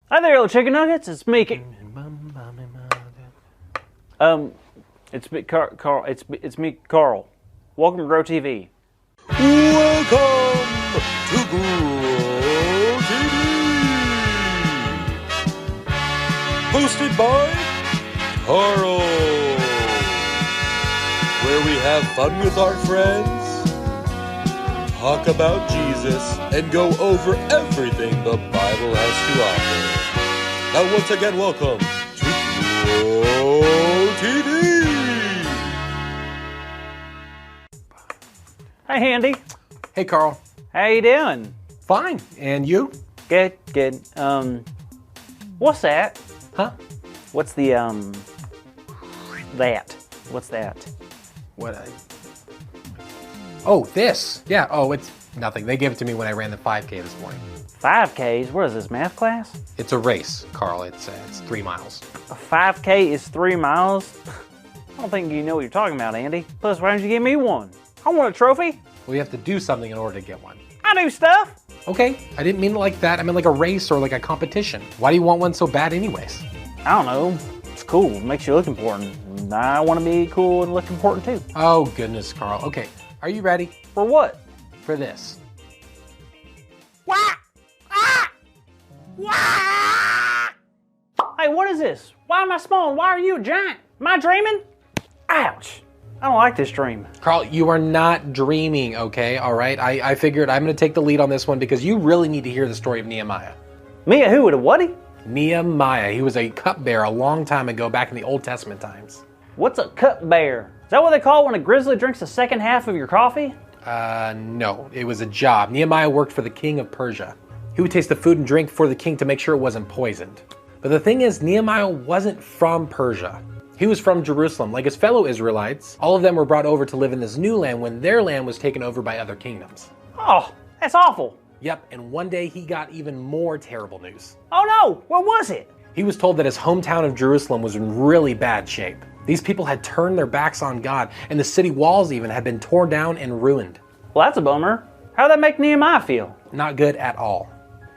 Hi there, little chicken nuggets. It's me. It's me, Carl. It's me, Carl. Welcome to Grow TV. Welcome to Grow TV, hosted by Carl, where we have fun with our friends, talk about Jesus, and go over everything the Bible has to offer. Now, once again, welcome to Grow TV. Hi, Handy. Hey, Carl. How you doing? Fine. And you? Good, good. What's that? Huh? What's the that? What's that? Oh, this. Yeah. Oh, it's nothing. They gave it to me when I ran the 5K this morning. 5Ks? What is this, math class? It's a race, Carl. It's 3 miles. A 5K is 3 miles? I don't think you know what you're talking about, Andy. Plus, why don't you give me one? I want a trophy. Well, you have to do something in order to get one. I do stuff. Okay. I didn't mean it like that. I meant like a race or like a competition. Why do you want one so bad anyways? I don't know. It's cool. It makes you look important. I want to be cool and look important too. Oh, goodness, Carl. Okay. Are you ready For what? for this? Wah! Ah! Wah! Hey, what is this? Why am I small and why are you a giant? Am I dreaming? Ouch. I don't like this dream. Carl, you are not dreaming, okay? All right? I figured I'm going to take the lead on this one because you really need to hear the story of Nehemiah. Me a who with a whaty? Nehemiah. He was a cupbearer a long time ago back in the Old Testament times. What's a cupbearer? Is that what they call when a grizzly drinks the second half of your coffee? No. It was a job. Nehemiah worked for the king of Persia. He would taste the food and drink for the king to make sure it wasn't poisoned. But the thing is, Nehemiah wasn't from Persia. He was from Jerusalem. Like his fellow Israelites, all of them were brought over to live in this new land when their land was taken over by other kingdoms. Oh, that's awful. Yep, and one day he got even more terrible news. Oh no, what was it? He was told that his hometown of Jerusalem was in really bad shape. These people had turned their backs on God, and the city walls even had been torn down and ruined. Well, that's a bummer. How'd that make Nehemiah feel? Not good at all.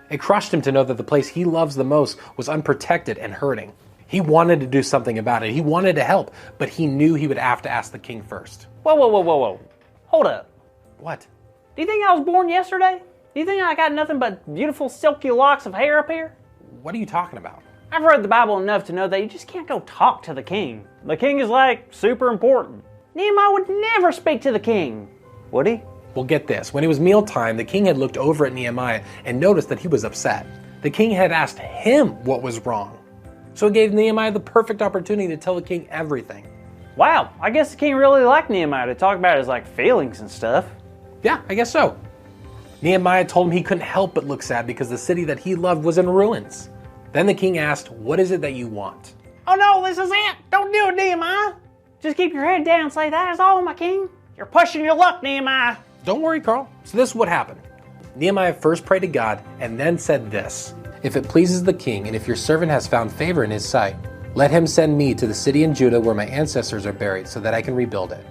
It crushed him to know that the place he loves the most was unprotected and hurting. He wanted to do something about it. He wanted to help, but he knew he would have to ask the king first. Whoa. Hold up. What? Do you think I was born yesterday? Do you think I got nothing but beautiful silky locks of hair up here? What are you talking about? I've read the Bible enough to know that you just can't go talk to the king. The king is like super important. Nehemiah would never speak to the king. Would he? Well, get this. When it was mealtime, the king had looked over at Nehemiah and noticed that he was upset. The king had asked him what was wrong. So it gave Nehemiah the perfect opportunity to tell the king everything. Wow, I guess the king really liked Nehemiah to talk about his feelings and stuff. Yeah, I guess so. Nehemiah told him he couldn't help but look sad because the city that he loved was in ruins. Then the king asked, "What is it that you want?" Oh no, this is it. Don't do it, Nehemiah. Just keep your head down and say, "That is all, my king." You're pushing your luck, Nehemiah. Don't worry, Carl. So this is what happened. Nehemiah first prayed to God and then said this: "If it pleases the king, and if your servant has found favor in his sight, let him send me to the city in Judah where my ancestors are buried so that I can rebuild it."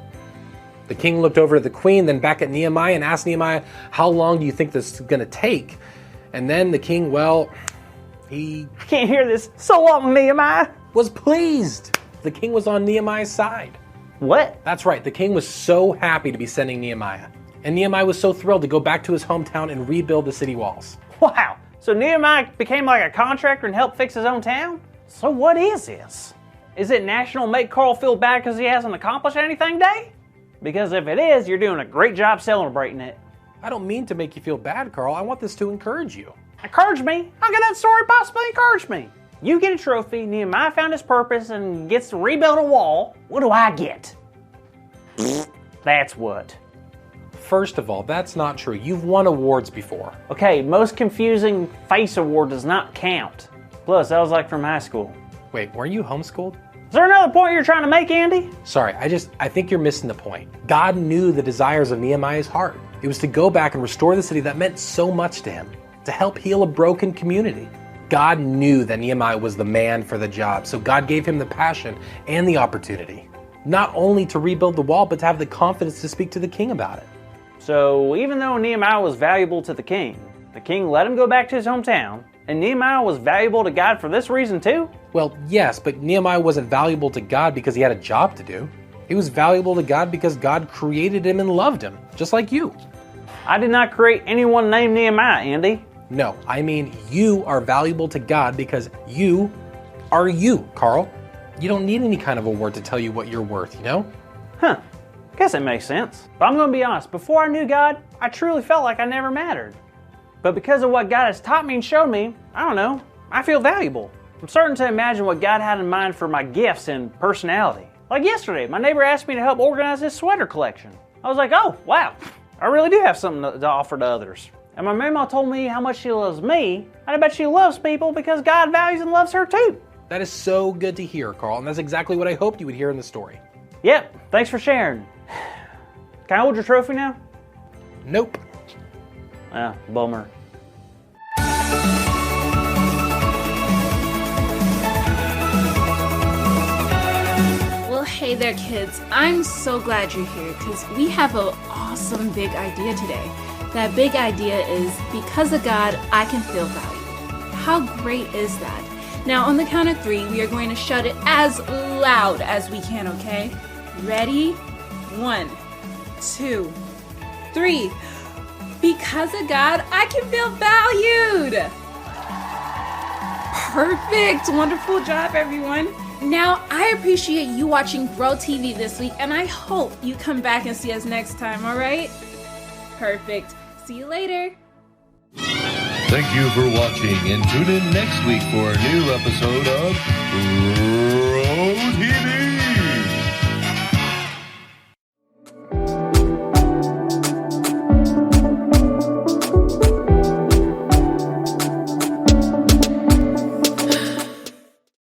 The king looked over at the queen, then back at Nehemiah and asked Nehemiah, "How long do you think this is going to take?" And then the king, he I can't hear this. So long, Nehemiah. was pleased. The king was on Nehemiah's side. What? That's right, the king was so happy to be sending Nehemiah. And Nehemiah was so thrilled to go back to his hometown and rebuild the city walls. Wow. So Nehemiah became like a contractor and helped fix his own town? So what is this? Is it National Make Carl Feel Bad because he hasn't accomplished anything Day? Because if it is, you're doing a great job celebrating it. I don't mean to make you feel bad, Carl. I want this to encourage you. Encourage me? How can that story possibly encourage me? You get a trophy, Nehemiah found his purpose and gets to rebuild a wall. What do I get? That's what. First of all, that's not true. You've won awards before. Okay, most confusing face award does not count. Plus, that was like from high school. Wait, weren't you homeschooled? Is there another point you're trying to make, Andy? Sorry, I think you're missing the point. God knew the desires of Nehemiah's heart. It was to go back and restore the city that meant so much to him, to help heal a broken community. God knew that Nehemiah was the man for the job, so God gave him the passion and the opportunity. Not only to rebuild the wall, but to have the confidence to speak to the king about it. So even though Nehemiah was valuable to the king let him go back to his hometown And Nehemiah was valuable to God for this reason too? Well, yes, but Nehemiah wasn't valuable to God because he had a job to do. He was valuable to God because God created him and loved him, just like you. I did not create anyone named Nehemiah, Andy. No, I mean you are valuable to God because you are you, Carl. You don't need any kind of award to tell you what you're worth, you know? Huh. Guess it makes sense. But I'm going to be honest, before I knew God, I truly felt like I never mattered. But because of what God has taught me and showed me, I don't know, I feel valuable. I'm starting to imagine what God had in mind for my gifts and personality. Like yesterday, my neighbor asked me to help organize his sweater collection. I was like, oh, wow, I really do have something to offer to others. And my mama told me how much she loves me, and I bet she loves people because God values and loves her too. That is so good to hear, Carl, and that's exactly what I hoped you would hear in the story. Yep, thanks for sharing. Can I hold your trophy now? Nope. Ah, bummer. Well, hey there, kids. I'm so glad you're here because we have an awesome big idea today. That big idea is, because of God, I can feel valued. How great is that? Now, on the count of 3, we are going to shout it as loud as we can, okay? Ready? 1, 2, 3. Because of God, I can feel valued. Perfect. Wonderful job, everyone. Now, I appreciate you watching Grow TV this week, and I hope you come back and see us next time, all right? Perfect. See you later. Thank you for watching, and tune in next week for a new episode of Grow TV.